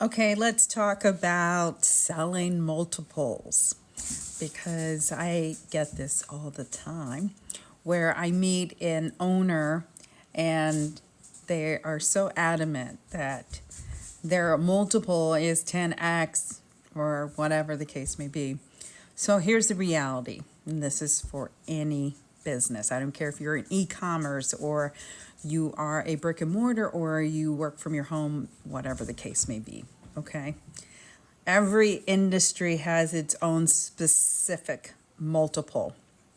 Okay, let's talk about selling multiples because I get this all the time where I meet an owner and they are so adamant that their multiple is 10x or whatever the case may be. So here's the reality, and this is for any business. I don't care if you're in e-commerce or you are a brick and mortar or you work from your home, whatever the case may be, okay? Every industry has its own specific multiple,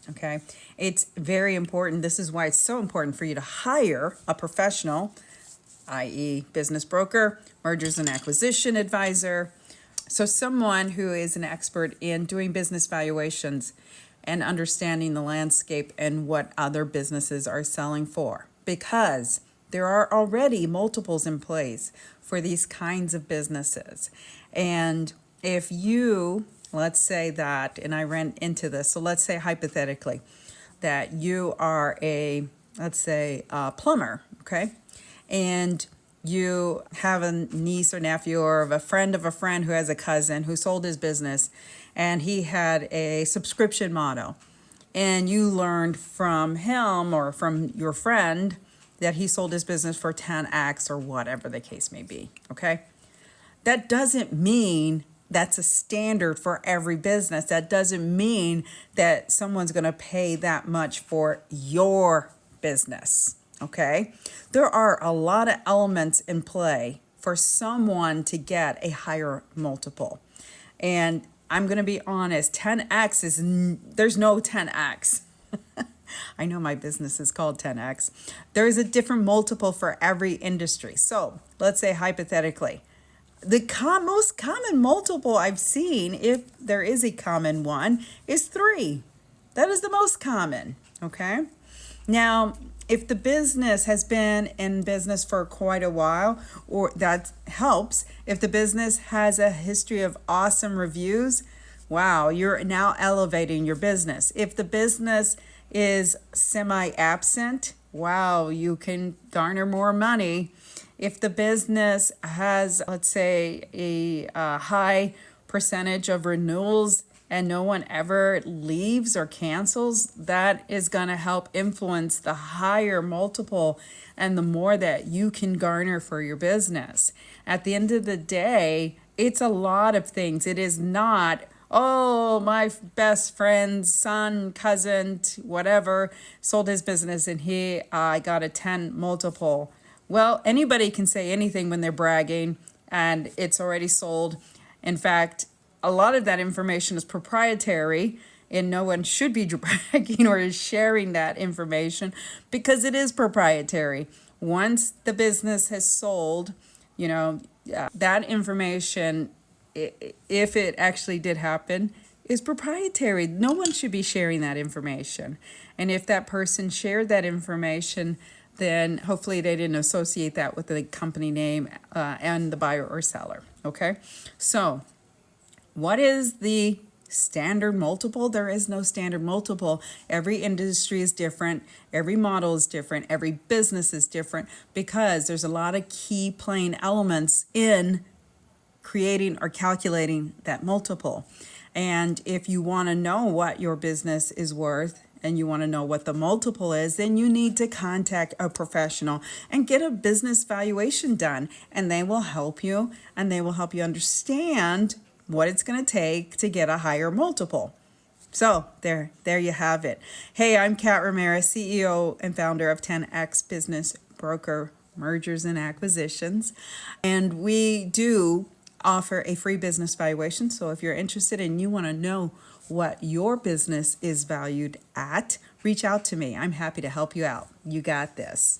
okay? It's very important. This is why it's so important for you to hire a professional, i.e. business broker, mergers and acquisition advisor, so someone who is an expert in doing business valuations and understanding the landscape and what other businesses are selling for. Because there are already multiples in place for these kinds of businesses. And if you, let's say that, and I ran into this, so let's say hypothetically that you are let's say a plumber, okay? And you have a niece or nephew or a friend who has a cousin who sold his business and he had a subscription model. And you learned from him or from your friend that he sold his business for 10x or whatever the case may be, okay? That doesn't mean that's a standard for every business. That doesn't mean that someone's going to pay that much for your business, okay? There are a lot of elements in play for someone to get a higher multiple. And I'm going to be honest, 10x there's no 10x. I know my business is called 10x. There is a different multiple for every industry. So let's say hypothetically, the most common multiple I've seen, if there is a common one, is 3. That is the most common, okay? Now, if the business has been in business for quite a while, or that helps, if the business has a history of awesome reviews, wow, you're now elevating your business. If the business is semi-absent, wow, you can garner more money. If the business has, let's say, a high percentage of renewals and no one ever leaves or cancels, that is going to help influence the higher multiple and the more that you can garner for your business. At the end of the day, it's a lot of things. It is not, oh, my best friend's son, cousin, whatever, sold his business and he got a 10 multiple. Well, anybody can say anything when they're bragging and it's already sold. In fact, a lot of that information is proprietary and no one should be bragging or sharing that information because it is proprietary. Once the business has sold, that information, if it actually did happen, is proprietary. No one should be sharing that information. And if that person shared that information, then hopefully they didn't associate that with the company name and the buyer or seller, okay? So what is the standard multiple? There is no standard multiple. Every industry is different. Every model is different. Every business is different because there's a lot of key playing elements in creating or calculating that multiple. And if you want to know what your business is worth and you want to know what the multiple is, then you need to contact a professional and get a business valuation done. And they will help you and they will help you understand what it's going to take to get a higher multiple. So there you have it. Hey, I'm Kat Ramirez, CEO and founder of 10X Business Broker Mergers and Acquisitions. And we do offer a free business valuation. So if you're interested and you want to know what your business is valued at, reach out to me. I'm happy to help you out. You got this.